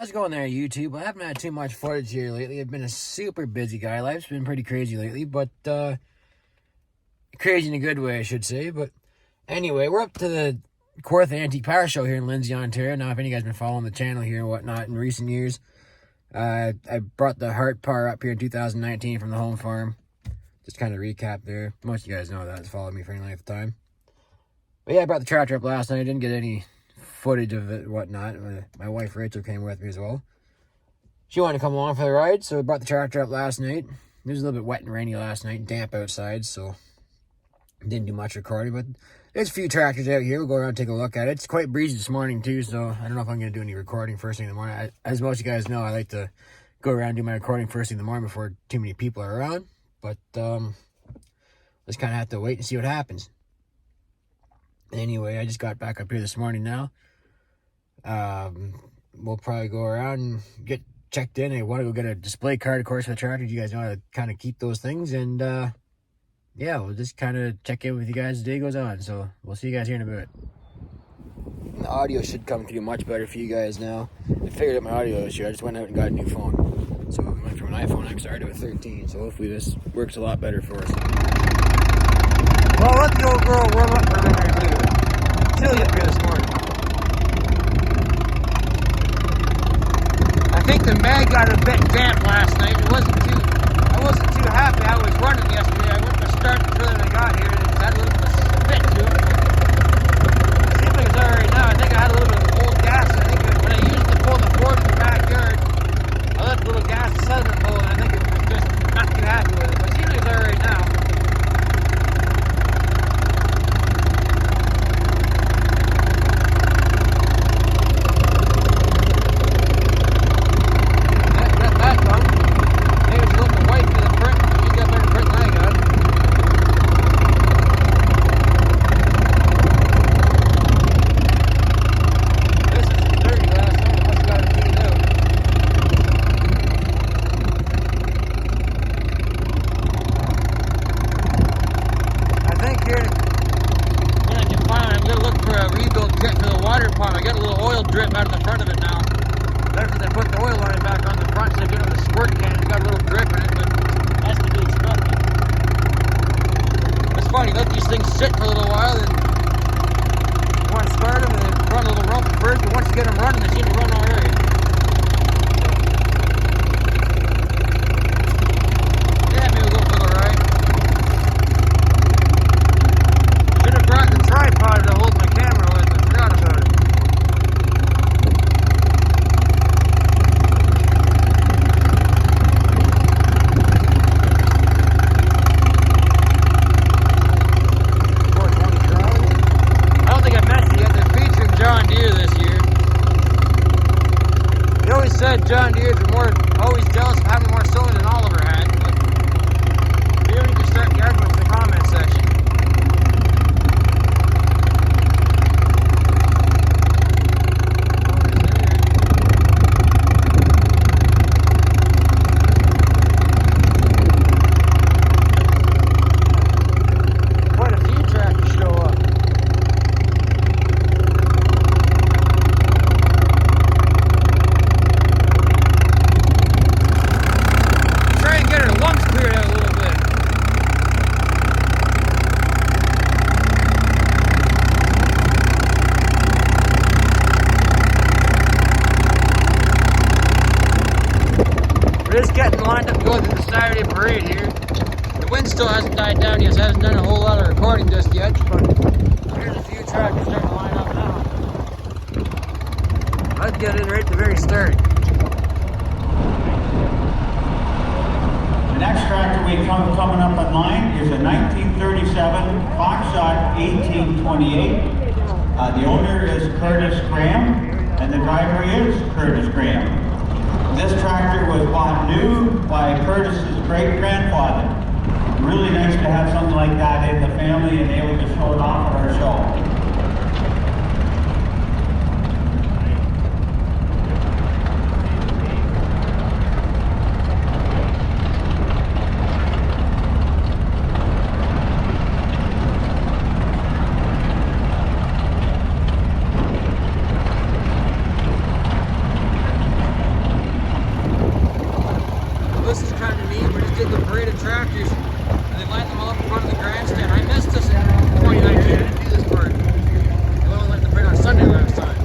How's it going there, YouTube? I haven't had too much footage here lately. I've been a super busy guy. Life's been pretty crazy lately, but crazy in a good way, I should say. But anyway, we're up to the Kawartha Antique Power Show here in Lindsay, Ontario. Now, if any of you guys been following the channel here and whatnot in recent years, I brought the Heart Power up here in 2019 from the home farm. Just kind of recap there. Most of you guys know that. It's followed me for any length of time. But yeah, I brought the tractor up last night. I didn't get any footage of it and whatnot. My wife Rachel came with me as well. She wanted to come along for the ride, so I brought the tractor up last night. It was a little bit wet and rainy last night, damp outside, so didn't do much recording, but there's a few tractors out here. We'll go around and take a look at it. It's quite breezy this morning too, so I don't know if I'm going to do any recording first thing in the morning. As most of you guys know, I like to go around and do my recording first thing in the morning before too many people are around, but just kind of have to wait and see what happens. Anyway, I just got back up here this morning now. We'll probably go around and get checked in. I want to go get a display card, of course, for the tractor. You guys know how to kind of keep those things. And, yeah, we'll just kind of check in with you guys as the day goes on. So we'll see you guys here in a bit. The audio should come through much better for you guys now. I figured out my audio issue. I just went out and got a new phone. So I went from an iPhone. I started with 13. So hopefully this works a lot better for us. Well, let the old girl warm up for a minute or two. Chilly up here this morning. I think the mag got a bit damp last night. I wasn't too happy how it was running yesterday. I went to start the trailer and I got here and it had a little bit of spit to it. It seems like it's alright now. I think I had a little bit of old gas. I think when I used to pull the Ford in the backyard, I left a little gas sediment pull and I think it was just not too happy with it. But it seems like it's alright now. I got a little oil drip out of the front of it now. After they put the oil line back on the front, so I get on the squirt can, it's got a little drip in it, but it has to be extracted. It's funny, you let these things sit for a little while, and you want to start them, and they run a little rump first, but once you get them running, they seem to run alright. Yeah, maybe we'll go for the ride. Should have brought the tripod to hold my camera with, I forgot about it. John Deere this year. He always said John Deere's were always jealous of having more cylinders than Oliver had, but we don't need to start the argument in the comment section. Quite a few tractors show up. We're just getting lined up to go through the Saturday parade here. The wind still hasn't died down yet, so I haven't done a whole lot of recording just yet, but there's a few tractors starting to line up now. Let's get in right at the very start. The next tractor we coming up on line is a 1937 Foxshot 1828. The owner is Curtis Graham, and the driver is Curtis Graham. This tractor was bought new by Curtis's great-grandfather. Really nice to have something like that in the family and able to show it off at our show. did the parade of tractors, and they lined them all up in front of the grandstand. I missed this in 2019. I didn't do this part. They only let the parade on Sunday last time.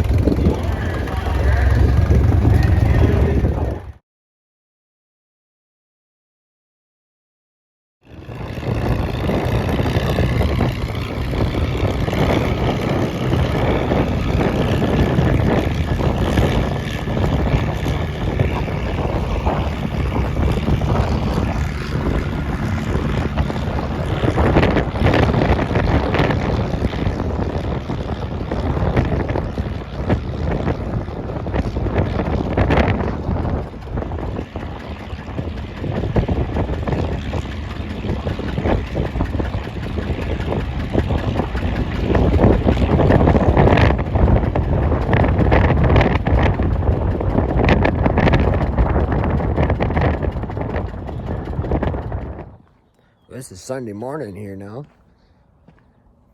This is Sunday morning here now.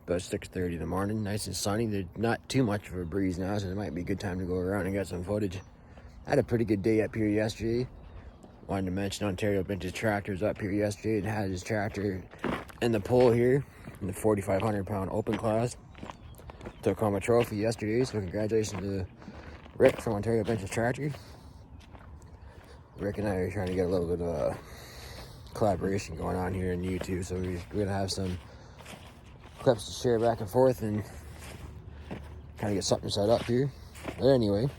About 6:30 in the morning. Nice and sunny. There's not too much of a breeze now, so it might be a good time to go around and get some footage. I had a pretty good day up here yesterday. Wanted to mention Ontario Vintage Tractors up here yesterday and had his tractor in the pull here in the 4,500 pound open class. Took home a trophy yesterday, so congratulations to Rick from Ontario Vintage Tractor. Rick and I are trying to get a little bit of a collaboration going on here in YouTube, so we're gonna have some clips to share back and forth and kind of get something set up here. But anyway,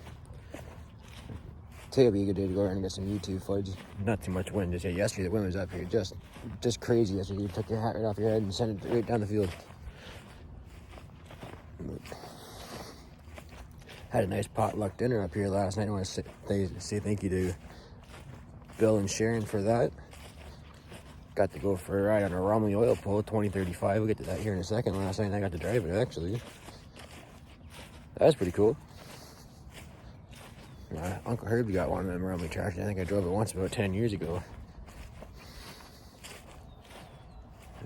today will be a good day to go around and get some YouTube footage. Not too much wind just yet. Yesterday the wind was up here just crazy. Yesterday you took your hat right off your head and sent it right down the field. Had a nice potluck dinner up here last night. I want to say thank you to Bill and Sharon for that. Got to go for a ride on a Romley oil pull, 2035. We'll get to that here in a second. Last night I got to drive it, actually. That was pretty cool. Uncle Herbie got one of them Romley tractors. I think I drove it once about 10 years ago.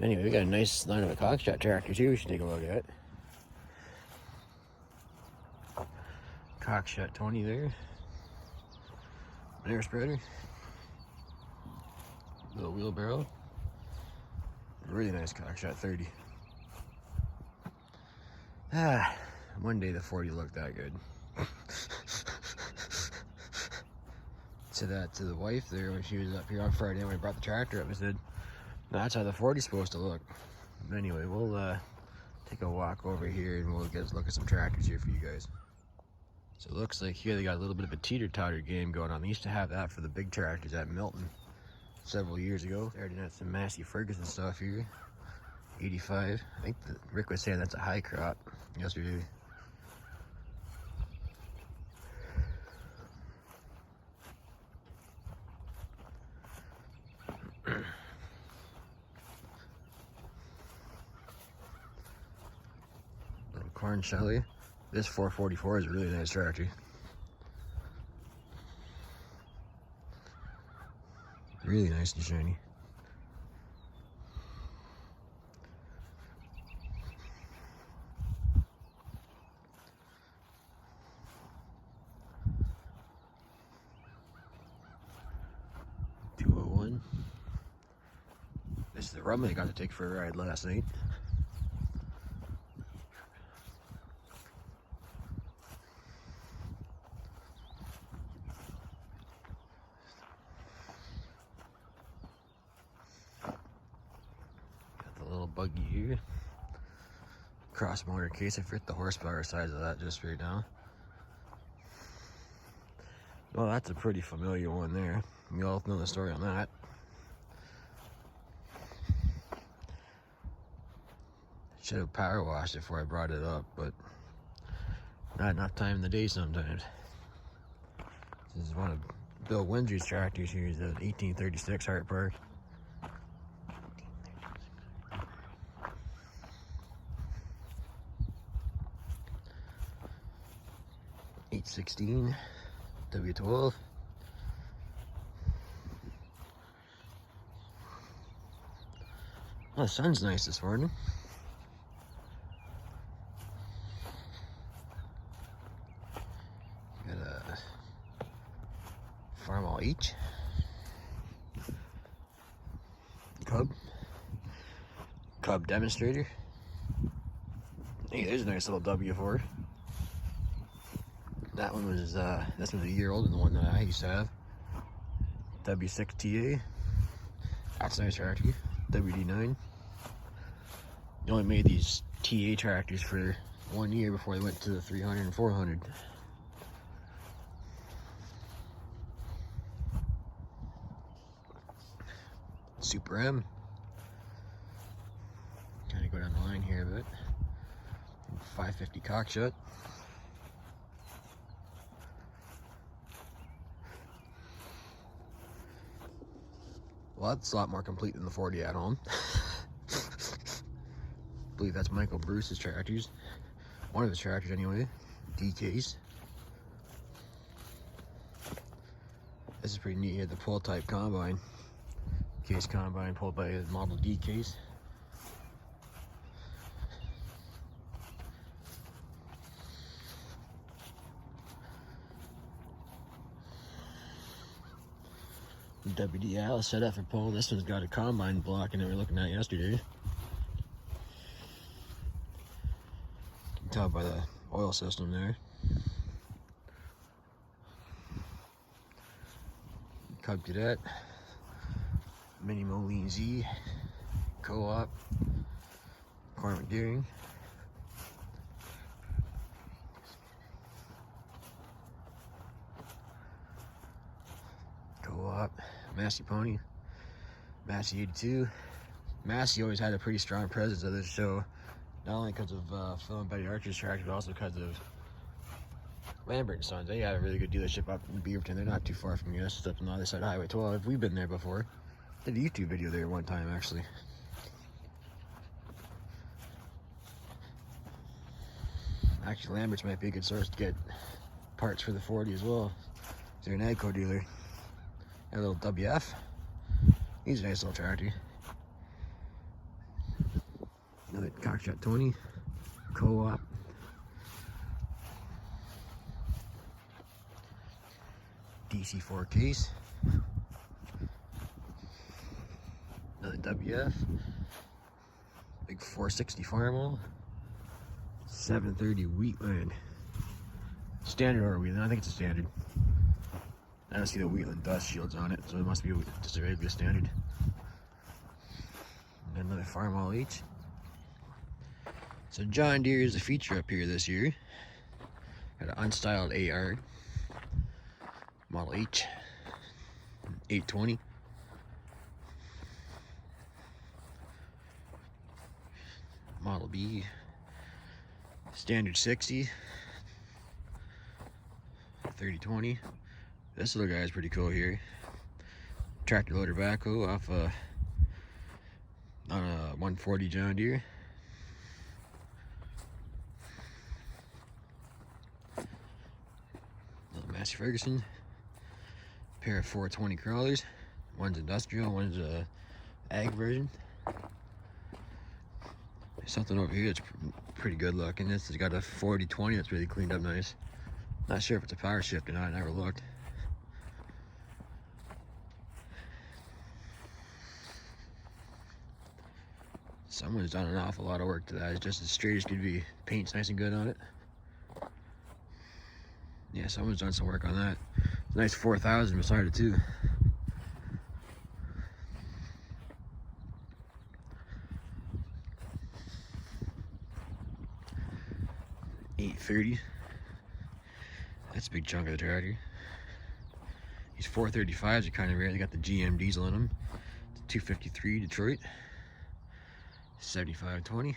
Anyway, we got a nice line of a Cockshot tractor too we should take a look at. Cockshot 20 there. Manure spreader. Little wheelbarrow. Really nice Cockshot 30. One day the 40 looked that good. To the wife there when she was up here on Friday when we brought the tractor up, I said, that's how the 40's supposed to look. But anyway, we'll take a walk over here and we'll get a look at some tractors here for you guys. So it looks like here they got a little bit of a teeter-totter game going on. They used to have that for the big tractors at Milton several years ago. They already had some Massey Ferguson stuff here. 85. I think Rick was saying that's a high crop yesterday. Little corn shelly. This 444 is a really nice tractor. Really nice and shiny. This is the Rumley I got to take for a ride last night. Got the little buggy here. Cross motor case. I forget the horsepower size of that just right now. Well, that's a pretty familiar one there. You all know the story on that. Should have power washed it before I brought it up, but not enough time in the day sometimes. This is one of Bill Windsor's tractors here. He's a 1836 Hart Park. .816 W12. Oh, the sun's nice this morning. Got a Farmall each. Cub demonstrator. Hey, there's a nice little W for her. That one was this one's a year older than the one that I used to have. W6TA. That's a nice tractor. WD9. They only made these TA tractors for 1 year before they went to the 300 and 400. Super M. Kind of go down the line here a bit. 550 cockshut. Well, that's a lot more complete than the 40 at home. I believe that's Michael Bruce's tractors. One of his tractors anyway. D-case. This is pretty neat here, the pull type combine. Case combine pulled by a Model D case. WD Alice set up for pulling. This one's got a combine block that we were looking at yesterday. You can tell by the oil system there. Cub Cadet, Mini Moline Z, Co-op, Cormac Deering. Co-op, Massey Pony, Massey 82. Massey always had a pretty strong presence of this show, not only because of Phil and Betty Archer's tractor, but also because of Lambert & Sons. They got a really good dealership up in Beaverton. They're not too far from us, just up on the other side of Highway 12. We've been there before. Did a YouTube video there one time, actually. Actually, Lambert's might be a good source to get parts for the 40 as well. They're an AGCO dealer. A little WF. He's a nice little tractor. Another Cockshot 20. Co-op. DC4 case. Another WF. Big 460 Farmall. 730 Wheatland. Standard or Wheatland? I think it's a standard. I don't see the Wheatland dust shields on it, so it must be just a regular standard. And another Farmall H. So John Deere is a feature up here this year. Got an unstyled AR. Model H. 820. Model B. Standard 60. 3020. This little guy is pretty cool here. Tractor loader backhoe off on a 140 John Deere. Little Massey Ferguson. Pair of 420 crawlers. One's industrial, one's a ag version. There's something over here that's pretty good looking. This has got a 40-20 that's really cleaned up nice. Not sure if it's a power shift or not, I never looked. Someone's done an awful lot of work to that. It's just as straight as could be. Paint's nice and good on it. Yeah, someone's done some work on that. It's a nice 4000 beside it too. $830. That's a big chunk of the tractor. These 435s are kind of rare. They got the GM diesel in them. It's a 253 Detroit. 7520.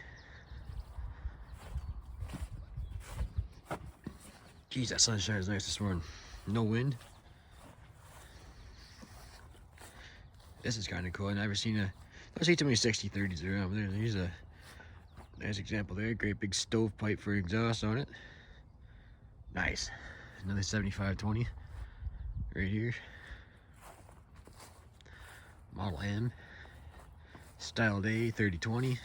Geez, that sunshine is nice this morning. No wind. This is kind of cool. I've never seen don't see too many 60-30s around. There's a nice example there. Great big stovepipe for exhaust on it. Nice. Another 7520 right here. Model M. Styled A 3020.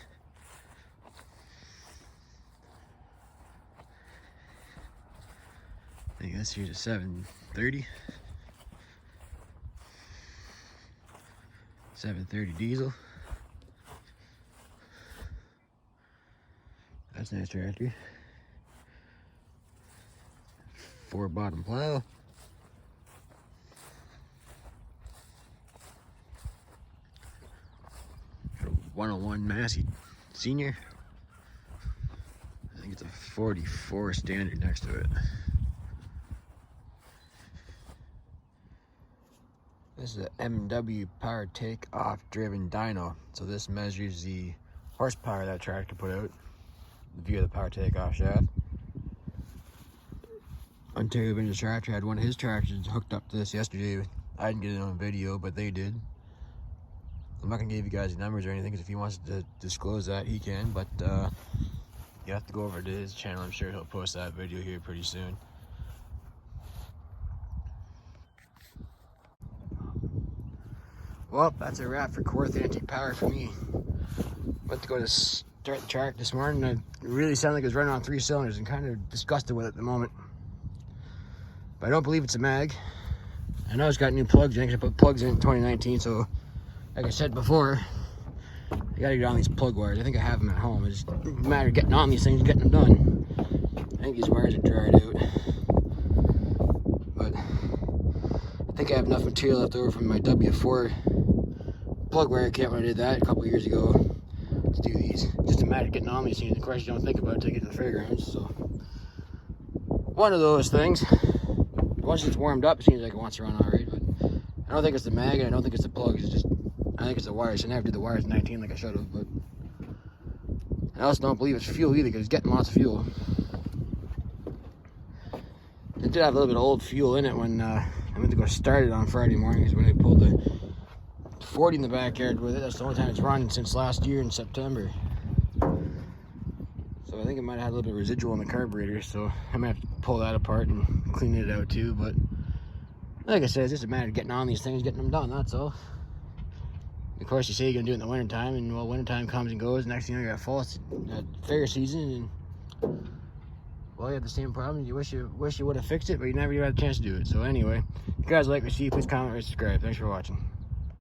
I think this here's a 730. 730 diesel. That's a nice tractor. 4 bottom plow. Got a 101 Massey Senior. I think it's a 44 standard next to it. This is a MW power take-off driven dyno. So this measures the horsepower that tractor can put out, the view of the power take-off shaft. Ontario Vintage Tractor had one of his tractors hooked up to this yesterday. I didn't get it on video, but they did. I'm not gonna give you guys the numbers or anything, because if he wants to disclose that, he can, but you have to go over to his channel. I'm sure he'll post that video here pretty soon. Well, that's a wrap for Kawartha Antique Power for me. Went to go to start the tractor this morning, and it really sounded like it was running on 3 cylinders, and kind of disgusted with it at the moment. But I don't believe it's a mag. I know it's got new plugs in it, 'cause I put plugs in 2019, so like I said before, I gotta get on these plug wires. I think I have them at home. It's just a matter of getting on these things and getting them done. I think these wires are dried out. But I think I have enough material left over from my W4 plug wire kit when I did that a couple years ago to do these. It's just a matter of getting on these things. Of course, you don't think about it until you get to the fairgrounds. So one of those things. Once it's warmed up, it seems like it wants to run alright. But I don't think it's the mag, and I don't think it's the plugs. It's just, I think it's the wires. I never did the wires in 19 like I should have. But I also don't believe it's fuel either, because it's getting lots of fuel. It did have a little bit of old fuel in it when I went to go start it on Friday morning. Is when I pulled the 40 in the backyard with it. That's the only time it's run since last year in September. So I think it might have had a little bit of residual in the carburetor, so I might have to pull that apart and clean it out too. But like I said, it's just a matter of getting on these things, getting them done, that's all. Of course, you say you're gonna do it in the wintertime, and well, wintertime comes and goes. Next thing you know, you got fall fair season, and well, you have the same problem. You wish you would have fixed it, but you never had a chance to do it. So anyway, if you guys like what you see, please comment or subscribe. Thanks for watching.